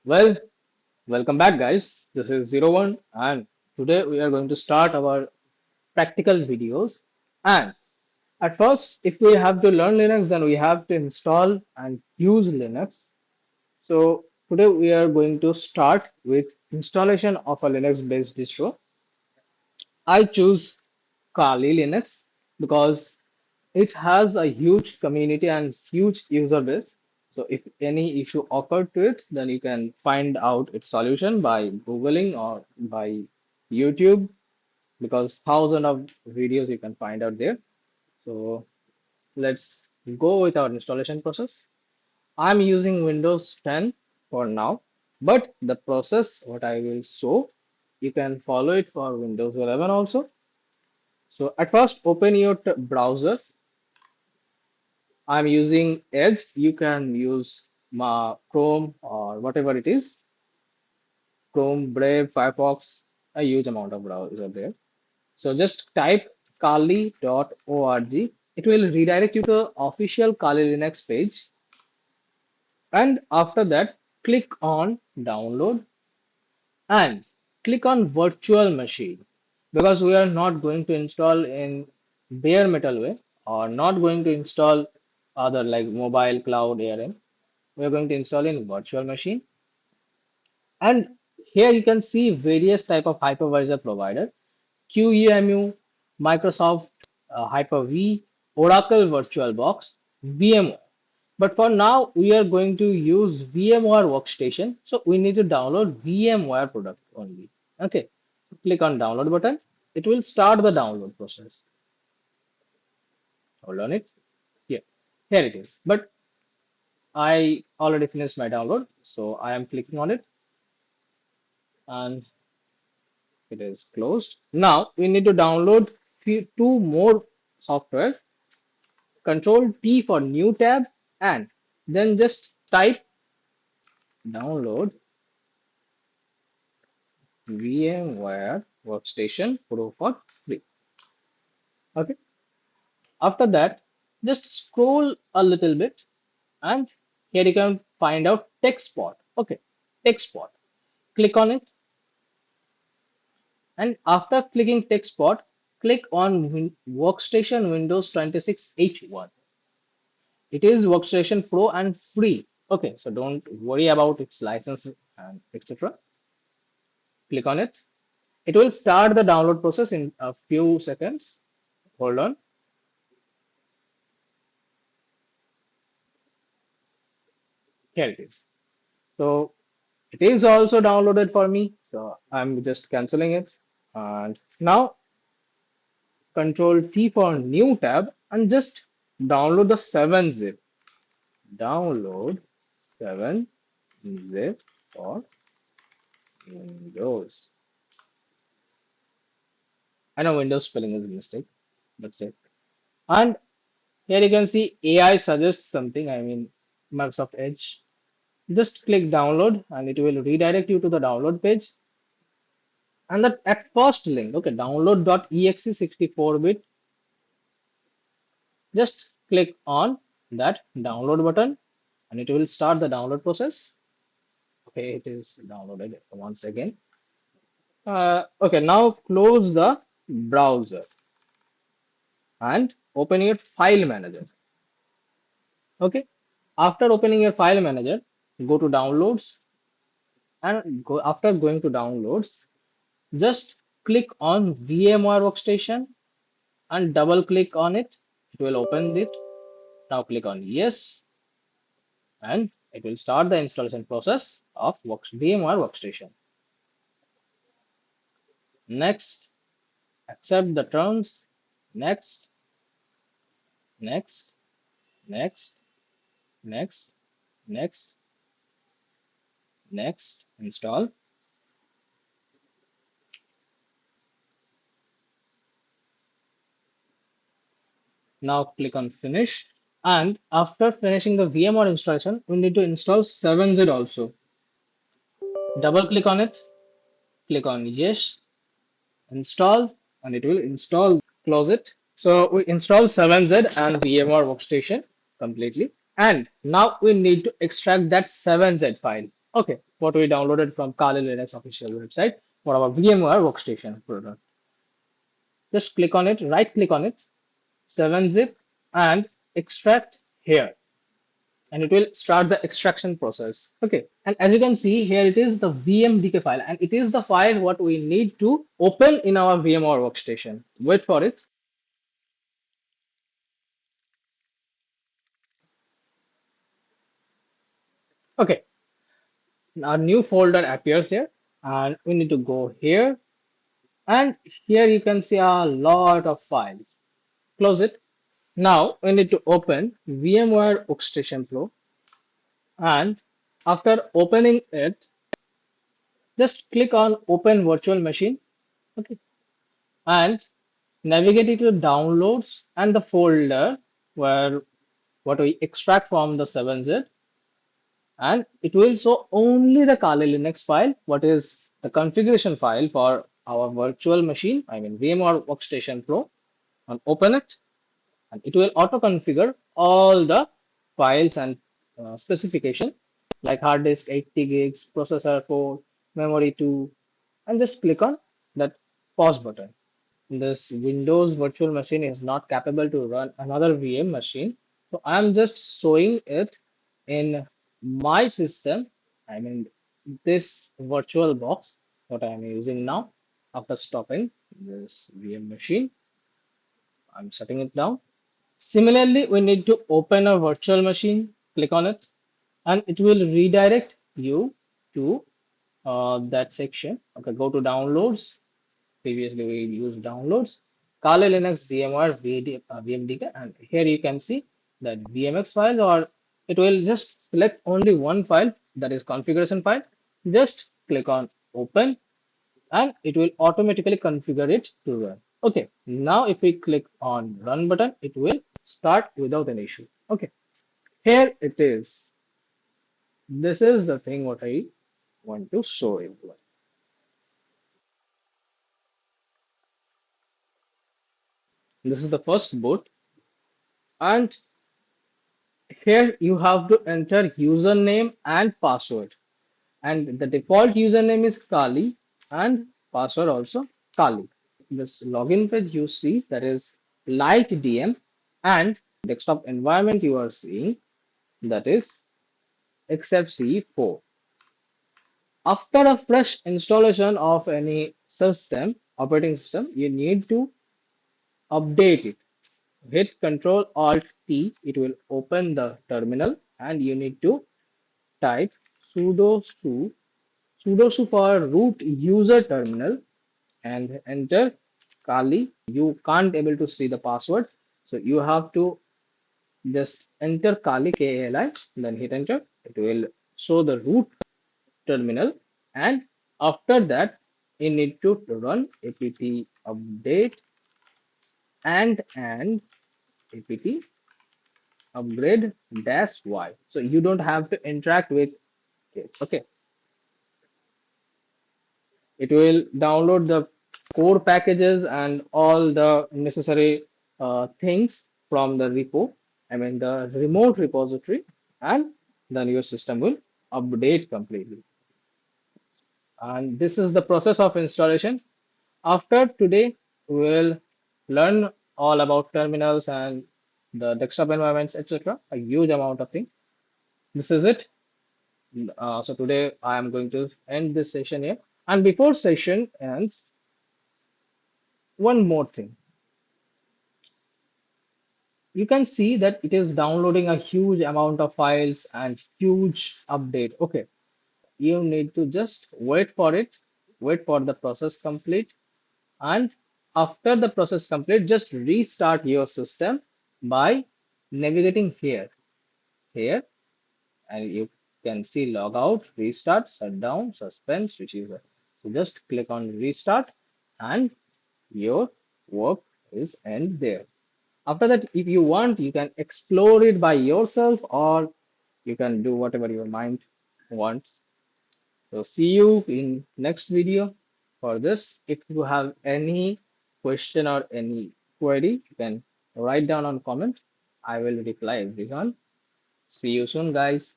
Well, welcome back, guys. This is Zero One, and today we are going to start our practical videos. And at first, if we have to learn Linux, then we have to install and use Linux. So today we are going to start with installation of a Linux-based distro. I choose Kali Linux because it has a huge community and huge user base. So if any issue occurred to it, then you can find out its solution by Googling or by YouTube because thousands of videos you can find out there. So let's go with our installation process. I'm using Windows 10 for now, but the process what I will show, you can follow it for Windows 11 also. So at first open your browser. I'm using Edge. You can use Chrome or whatever it is. Chrome, Brave, Firefox, a huge amount of browser there. So just type kali.org. It will redirect you to the official Kali Linux page. And after that, click on download and click on virtual machine because we are not going to install in bare metal way or not going to install other like mobile cloud ARM. We are going to install in virtual machine. And here you can see various type of hypervisor provider: QEMU, Microsoft Hyper-V, Oracle VirtualBox, VMware. But for now, we are going to use VMware Workstation. So we need to download VMware product only. Okay. Click on download button. It will start the download process. Hold on it. Yeah, here it is. But I already finished my download. So I am clicking on it and it is closed. Now we need to download two more softwares. Control T for new tab and then just type download VMware Workstation Pro for free. Okay. After that, just scroll a little bit and here you can find out TechSpot. Okay. TechSpot. Click on it and after clicking TechSpot, click on Workstation Windows 26 H1. It is Workstation Pro and free. Okay, so don't worry about its license and etc. Click on it. It will start the download process in a few seconds. Hold on. Here it is. So it is also downloaded for me. So I'm just canceling it. And now Control T for new tab and just download the 7-zip. Download 7-zip for Windows. I know Windows spelling is a mistake. That's it. And here you can see AI suggests something. I mean, Microsoft Edge. Just click download and it will redirect you to the download page. And that at first link, okay, download.exe 64-bit, just click on that download button and it will start the download process. Okay, it is downloaded once again. Okay, now close the browser and open your file manager. Okay, after opening your file manager, go to downloads and go after going to downloads, just click on VMware Workstation and double click on it. It will open it. Now click on yes and it will start the installation process of VMware Workstation. Next, accept the terms. Next, next, next, next, next, next, install. Now click on finish. And after finishing the VMware installation, we need to install 7Z also. Double click on it, click on yes, install, and it will install. Close it. So we install 7Z and VMware Workstation completely. And now we need to extract that 7Z file. Okay, what we downloaded from Kali Linux official website for our VMware workstation product. Just click on it, right click on it, 7-zip and extract here. And it will start the extraction process. Okay, and as you can see here, it is the vmdk file, and it is the file what we need to open in our VMware workstation. Wait for it. Okay, our new folder appears here, and we need to go here, and here you can see a lot of files. Close it. Now we need to open VMware Workstation Pro, and after opening it, just click on Open Virtual Machine. Okay, and navigate it to Downloads and the folder where what we extract from the 7Z, and it will show only the Kali Linux file, what is the configuration file for our virtual machine, I mean VMware Workstation Pro, and open it, and it will auto configure all the files and specification like hard disk 80 gigs, processor 4, memory 2, and just click on that pause button. This Windows virtual machine is not capable to run another VM machine. So I'm just showing it in my system. I mean, this virtual box, what I'm using now. After stopping this VM machine, I'm shutting it down. Similarly, we need to open a virtual machine, click on it, and it will redirect you to that section. Okay, go to downloads. Previously, we used downloads, Kali Linux VMware VMDK, and here you can see that VMX file, or it will just select only one file, that is configuration file. Just click on open, and it will automatically configure it to run. Okay, now if we click on run button, it will start without an issue. Okay, here it is. This is the thing what I want to show you. This is the first boot, and here you have to enter username and password. And the default username is Kali and password also Kali. This login page you see, that is light DM, and desktop environment you are seeing, that is XFCE4. After a fresh installation of any system, operating system, you need to update it. Hit Control Alt T, it will open the terminal, and you need to type sudo su for root user terminal, and enter Kali. You can't able to see the password, so you have to just enter Kali, KALI, then hit enter. It will show the root terminal, and after that you need to run apt update and apt upgrade dash y. So you don't have to interact with it. Okay, it will download the core packages and all the necessary things from the repo, I mean the remote repository, and then your system will update completely. And this is the process of installation. After today, we will learn all about terminals and the desktop environments, etc. A huge amount of things. This is it. So today I am going to end this session here. And before session ends, one more thing. You can see that it is downloading a huge amount of files and huge update. Okay, you need to just wait for it, wait for the process complete, and after the process complete, just restart your system by navigating here, and you can see logout, restart, shutdown, suspend, switch user. So just click on restart, and your work is end there. After that, if you want, you can explore it by yourself, or you can do whatever your mind wants. So see you in next video for this. If you have any question or any query, you can write down on comment. I will reply everyone. See you soon, guys.